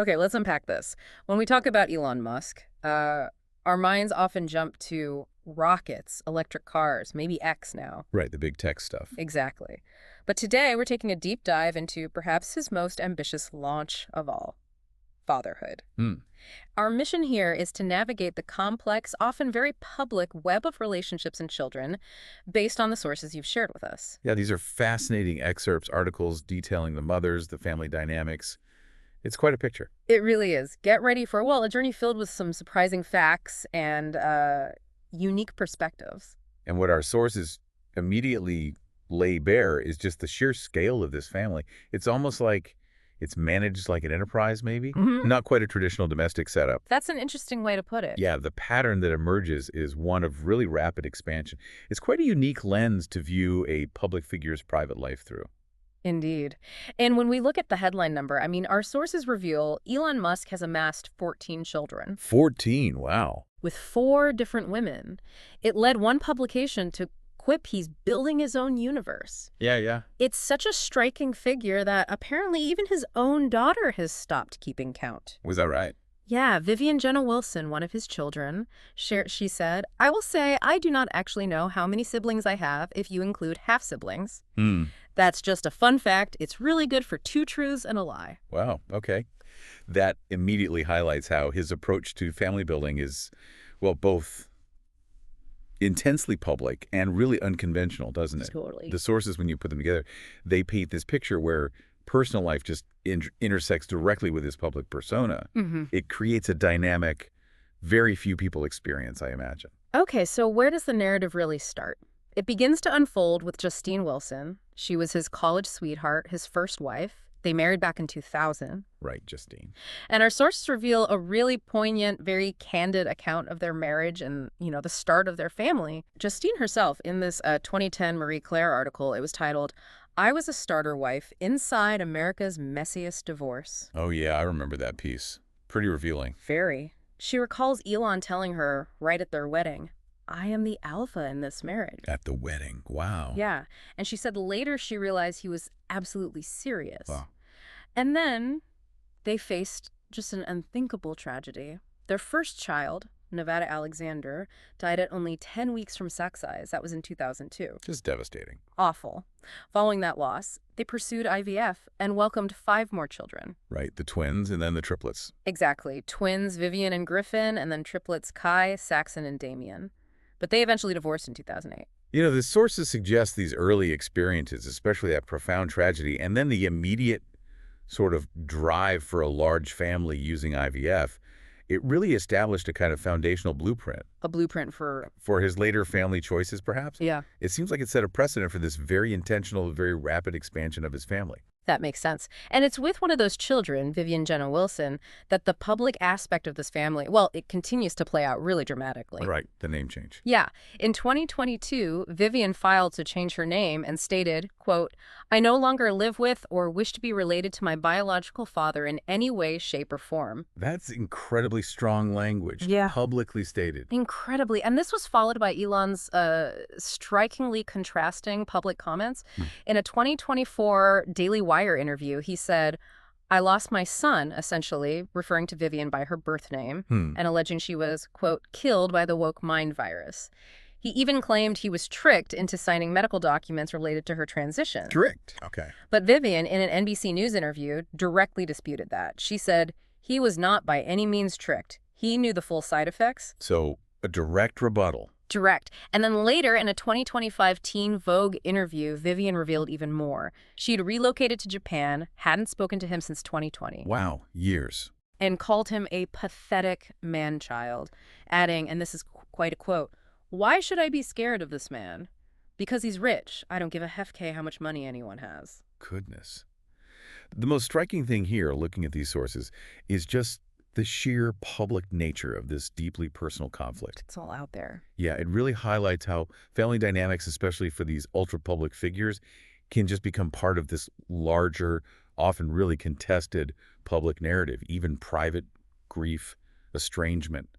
Okay, let's unpack this. When we talk about Elon Musk, our minds often jump to rockets, electric cars, maybe X now. Right, the big tech stuff. Exactly. But today we're taking a deep dive into perhaps his most ambitious launch of all, fatherhood. Hmm. Our mission here is to navigate the complex, often very public web of relationships and children based on the sources you've shared with us. Yeah, these are fascinating excerpts, articles detailing the mothers, the family dynamics. It's quite a picture. It really is. Get ready for, well, a journey filled with some surprising facts and unique perspectives. And what our sources immediately lay bare is just the sheer scale of this family. It's almost like it's managed like an enterprise, maybe? Hmm. Not quite a traditional domestic setup. That's an interesting way to put it. Yeah, the pattern that emerges is one of really rapid expansion. It's quite a unique lens to view a public figure's private life through. Indeed. And when we look at the headline number, I mean, our sources reveal Elon Musk has amassed 14 children 14, wow. with 4 different women. It led one publication to quip he's building his own universe. Yeah. It's such a striking figure that apparently even his own daughter has stopped keeping count. Was that right? Yeah, Vivian Jenna Wilson, one of his children, she said, I will say I do not actually know how many siblings I have if you include half-siblings. Hmm. That's just a fun fact. It's really good for 2 truths and a lie. Wow, okay. That immediately highlights how his approach to family building is, well, both intensely public and really unconventional, doesn't it? Totally. The sources, when you put them together, they paint this picture where personal life just intersects directly with his public persona. Mm-hmm. It creates a dynamic very few people experience, I imagine. Okay, so where does the narrative really start? It begins to unfold with Justine Wilson. She was his college sweetheart, his first wife. They married back in 2000. Right, Justine. And our sources reveal a really poignant, very candid account of their marriage and, the start of their family. Justine herself, in this 2010 Marie Claire article, it was titled, I was a starter wife inside America's messiest divorce. Oh, yeah, I remember that piece. Pretty revealing. Very. She recalls Elon telling her right at their wedding, I am the alpha in this marriage. At the wedding. Wow. Yeah. And she said later she realized he was absolutely serious. Wow. And then they faced just an unthinkable tragedy. Their first child, Nevada Alexander, died at only 10 weeks from sex eyes. That was in 2002. Just devastating. Awful. Following that loss, they pursued IVF and welcomed 5 more children. Right, the twins and then the triplets. Exactly. Twins Vivian and Griffin, and then triplets Kai, Saxon, and Damien. But they eventually divorced in 2008. The sources suggest these early experiences, especially that profound tragedy, and then the immediate sort of drive for a large family using IVF, it really established a kind of foundational blueprint. A blueprint for his later family choices, perhaps? Yeah. It seems like it set a precedent for this very intentional, very rapid expansion of his family. That makes sense. And it's with one of those children, Vivian Jenna Wilson, that the public aspect of this family, well, it continues to play out really dramatically. Right, the name change. Yeah. In 2022, Vivian filed to change her name and stated, quote, I no longer live with or wish to be related to my biological father in any way, shape, or form. That's incredibly strong language. Yeah. Publicly stated. Incredibly. And this was followed by Elon's strikingly contrasting public comments. In a 2024 Daily Wire interview, he said, I lost my son, essentially, referring to Vivian by her birth name, and alleging she was, quote, killed by the woke mind virus. He even claimed he was tricked into signing medical documents related to her transition. Tricked. Okay. But Vivian, in an NBC News interview, directly disputed that. She said, he was not by any means tricked. He knew the full side effects. So, a direct rebuttal. Direct. And then later, in a 2025 Teen Vogue interview, Vivian revealed even more. She'd relocated to Japan, hadn't spoken to him since 2020. Wow, years. And called him a pathetic man-child, adding, and this is quite a quote, why should I be scared of this man? Because he's rich. I don't give a hefk how much money anyone has. Goodness. The most striking thing here, looking at these sources, is just the sheer public nature of this deeply personal conflict. It's all out there. Yeah, it really highlights how family dynamics, especially for these ultra-public figures, can just become part of this larger, often really contested public narrative. Even private grief, estrangement,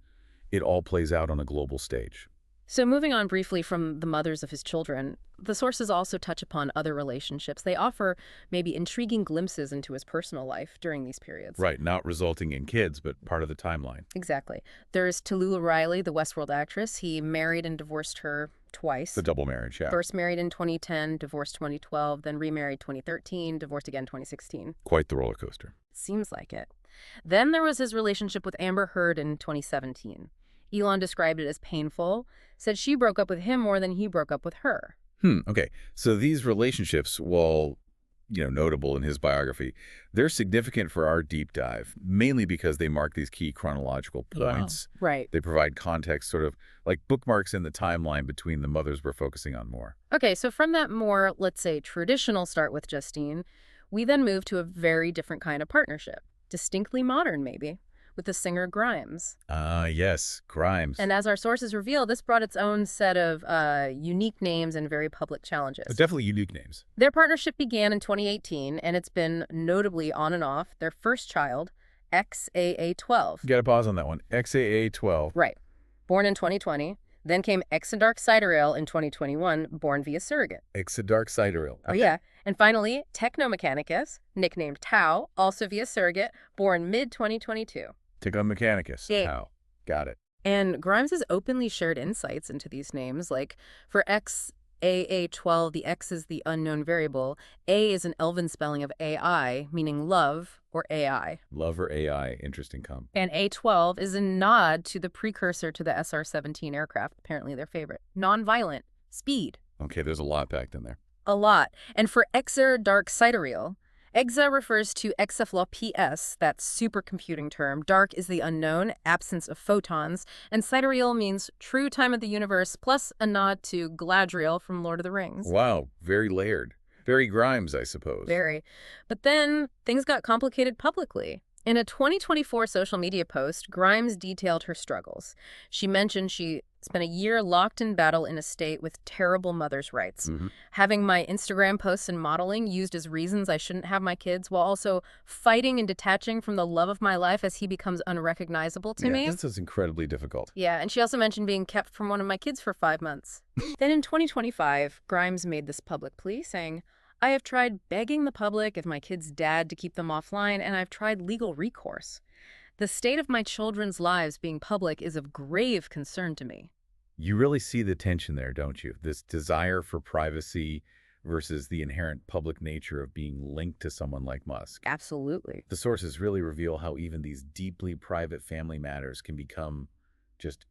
it all plays out on a global stage. So moving on briefly from the mothers of his children, the sources also touch upon other relationships. They offer maybe intriguing glimpses into his personal life during these periods. Right, not resulting in kids, but part of the timeline. Exactly. There's Tallulah Riley, the Westworld actress. He married and divorced her twice. The double marriage, yeah. First married in 2010, divorced 2012, then remarried 2013, divorced again 2016. Quite the roller coaster. Seems like it. Then there was his relationship with Amber Heard in 2017. Elon described it as painful, said she broke up with him more than he broke up with her. Okay. So these relationships, while, notable in his biography, they're significant for our deep dive, mainly because they mark these key chronological points. Wow. Right. They provide context, sort of like bookmarks in the timeline between the mothers we're focusing on more. Okay, so from that more, let's say, traditional start with Justine, we then move to a very different kind of partnership. Distinctly modern, maybe, with the singer Grimes. Yes, Grimes. And as our sources reveal, this brought its own set of unique names and very public challenges. Definitely unique names. Their partnership began in 2018, and it's been notably on and off. Their first child, XAA12. You got to pause on that one. XAA12. Right. Born in 2020. Then came Dark Sidereal in 2021, born via surrogate. Dark Sidereal. Oh, yeah. And finally, Technomechanicus, nicknamed Tau, also via surrogate, born mid-2022. Technomechanicus. Yeah. Tau. Got it. And Grimes has openly shared insights into these names, like for XAA12, the X is the unknown variable. A is an Elven spelling of AI, meaning love or AI. Love or AI. Interesting comp. And A12 is a nod to the precursor to the SR-17 aircraft, apparently their favorite. Nonviolent. Speed. Okay, there's a lot packed in there. A lot. And for Dark Sidereal, Exa refers to exaflop PS, that supercomputing term. Dark is the unknown, absence of photons, and sidereal means true time of the universe, plus a nod to Galadriel from Lord of the Rings. Wow, very layered. Very Grimes, I suppose. Very. But then things got complicated publicly. In a 2024 social media post, Grimes detailed her struggles. She mentioned she spent a year locked in battle in a state with terrible mother's rights. Having my Instagram posts and modeling used as reasons I shouldn't have my kids, while also fighting and detaching from the love of my life as he becomes unrecognizable to me. This is incredibly difficult. Yeah, and she also mentioned being kept from one of my kids for 5 months. Then in 2025, Grimes made this public plea saying, I have tried begging the public of my kid's dad to keep them offline, and I've tried legal recourse. The state of my children's lives being public is of grave concern to me. You really see the tension there, don't you? This desire for privacy versus the inherent public nature of being linked to someone like Musk. Absolutely. The sources really reveal how even these deeply private family matters can become just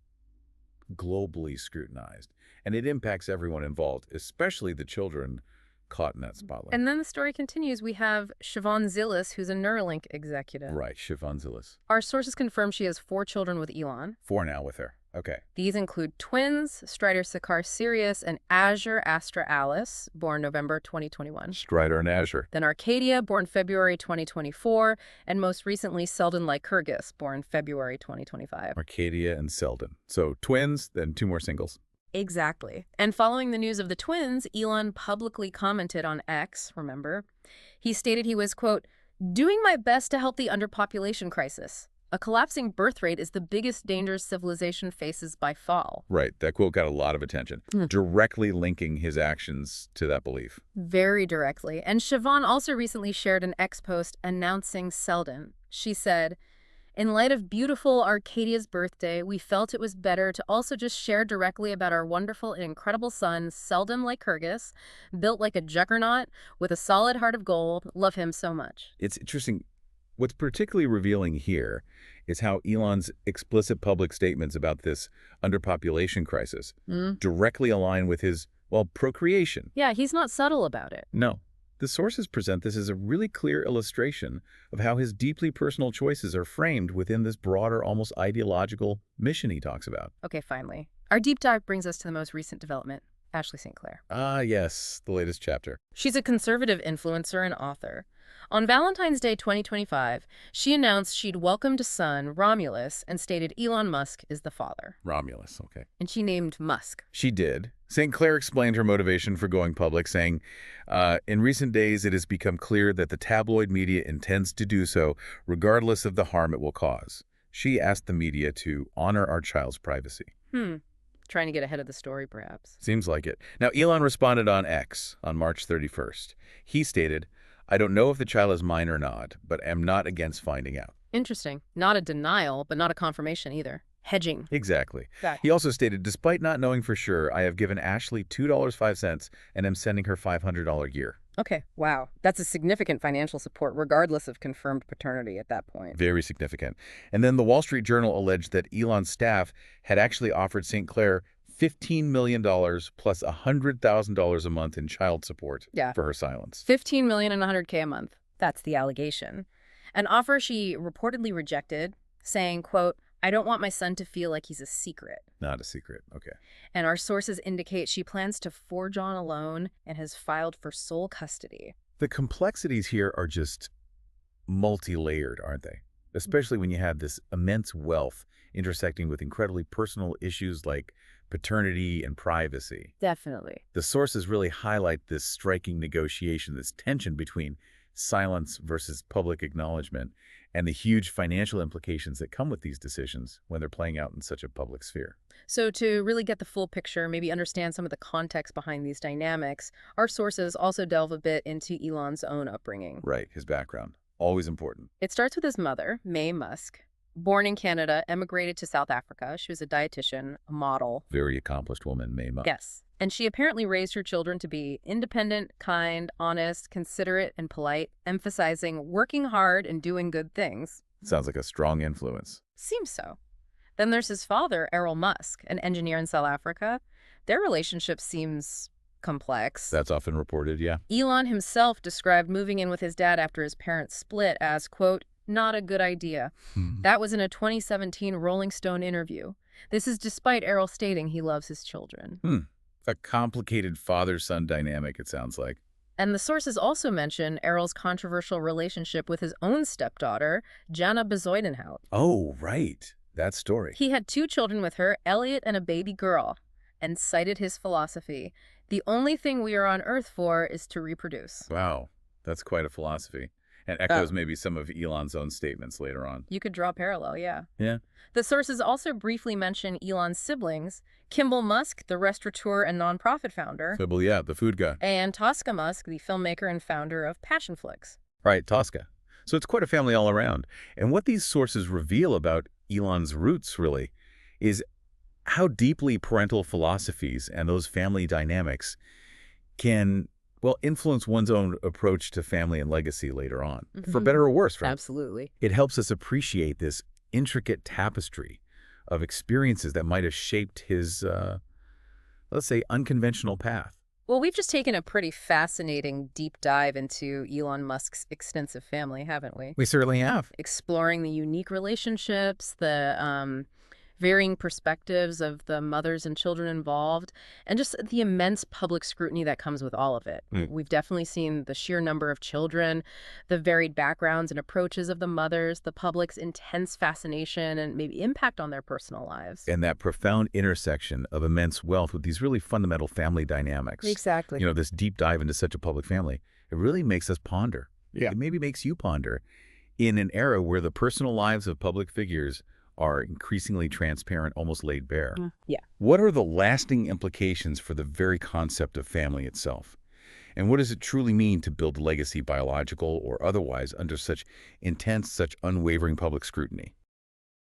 globally scrutinized. And it impacts everyone involved, especially the children caught in that spotlight. And then the story continues. We have Siobhan Zillis, who's a Neuralink executive. Right, Siobhan Zillis. Our sources confirm she has 4 children with Elon. 4 now with her. Okay. These include twins, Strider Sakar Sirius and Azure Astra Alice, born November 2021. Strider and Azure. Then Arcadia, born February 2024, and most recently Selden Lycurgus, born February 2025. Arcadia and Selden. So twins, then 2 more singles. Exactly. And following the news of the twins, Elon publicly commented on X, remember? He stated he was, quote, doing my best to help the underpopulation crisis. A collapsing birth rate is the biggest danger civilization faces by far. Right. That quote got a lot of attention, directly linking his actions to that belief. Very directly. And Siobhan also recently shared an X post announcing Selden. She said, in light of beautiful Arcadia's birthday, we felt it was better to also just share directly about our wonderful and incredible son, Selden Lycurgus, built like a juggernaut with a solid heart of gold. Love him so much. It's interesting. What's particularly revealing here is how Elon's explicit public statements about this underpopulation crisis directly align with his, procreation. Yeah, he's not subtle about it. No. The sources present this as a really clear illustration of how his deeply personal choices are framed within this broader, almost ideological mission he talks about. Okay, finally. Our deep dive brings us to the most recent development, Ashley St. Clair. Ah, yes, the latest chapter. She's a conservative influencer and author. On Valentine's Day 2025, she announced she'd welcomed a son, Romulus, and stated Elon Musk is the father. Romulus, okay. And she named Musk. She did. St. Clair explained her motivation for going public, saying, in recent days, it has become clear that the tabloid media intends to do so, regardless of the harm it will cause. She asked the media to honor our child's privacy. Trying to get ahead of the story, perhaps. Seems like it. Now, Elon responded on X on March 31st. He stated, "I don't know if the child is mine or not, but am not against finding out." Interesting. Not a denial, but not a confirmation either. Hedging. Exactly. Got He also stated, "Despite not knowing for sure, I have given Ashley $2.05 and am sending her $500 gear." Okay, wow. That's a significant financial support, regardless of confirmed paternity at that point. Very significant. And then the Wall Street Journal alleged that Elon's staff had actually offered St. Clair $15 million plus $100,000 a month in child support Yeah. for her silence. $15 million and $100K a month. That's the allegation. An offer she reportedly rejected, saying, quote, "I don't want my son to feel like he's a secret." Not a secret. Okay. And our sources indicate she plans to forge on a loan and has filed for sole custody. The complexities here are just multi-layered, aren't they? Especially when you have this immense wealth intersecting with incredibly personal issues like paternity and privacy. Definitely. The sources really highlight this striking negotiation, this tension between silence versus public acknowledgement, and the huge financial implications that come with these decisions when they're playing out in such a public sphere. So to really get the full picture, maybe understand some of the context behind these dynamics, our sources also delve a bit into Elon's own upbringing. Right, his background. Always important. It starts with his mother, Mae Musk. Born in Canada, emigrated to South Africa. She was a dietitian, a model. Very accomplished woman, Mae Musk. Yes. And she apparently raised her children to be independent, kind, honest, considerate, and polite, emphasizing working hard and doing good things. Sounds like a strong influence. Seems so. Then there's his father, Elon Musk, an engineer in South Africa. Their relationship seems complex. That's often reported, yeah. Elon himself described moving in with his dad after his parents split as, quote, "not a good idea." That was in a 2017 Rolling Stone interview. This is despite Errol stating he loves his children. A complicated father-son dynamic, it sounds like. And the sources also mention Errol's controversial relationship with his own stepdaughter, Jana Bezuidenhout. Oh, right. That story. He had 2 children with her, Elliot and a baby girl, and cited his philosophy: "The only thing we are on Earth for is to reproduce." Wow. That's quite a philosophy. And echoes maybe some of Elon's own statements later on. You could draw a parallel, yeah. Yeah. The sources also briefly mention Elon's siblings, Kimball Musk, the restaurateur and nonprofit founder, Fibble, yeah, the food guy. and Tosca Musk, the filmmaker and founder of Passion Flicks. Right, Tosca. So it's quite a family all around. And what these sources reveal about Elon's roots, really, is how deeply parental philosophies and those family dynamics can, well, influence one's own approach to family and legacy later on, for better or worse, right? Absolutely. It helps us appreciate this intricate tapestry of experiences that might have shaped his, let's say, unconventional path. Well, we've just taken a pretty fascinating deep dive into Elon Musk's extensive family, haven't we? We certainly have. Exploring the unique relationships, the varying perspectives of the mothers and children involved, and just the immense public scrutiny that comes with all of it. We've definitely seen the sheer number of children, the varied backgrounds and approaches of the mothers, the public's intense fascination and maybe impact on their personal lives. And that profound intersection of immense wealth with these really fundamental family dynamics. Exactly. You know, this deep dive into such a public family, it really makes us ponder. Yeah. It maybe makes you ponder in an era where the personal lives of public figures are increasingly transparent, almost laid bare. Yeah. What are the lasting implications for the very concept of family itself? And what does it truly mean to build legacy, biological or otherwise, under such intense, such unwavering public scrutiny?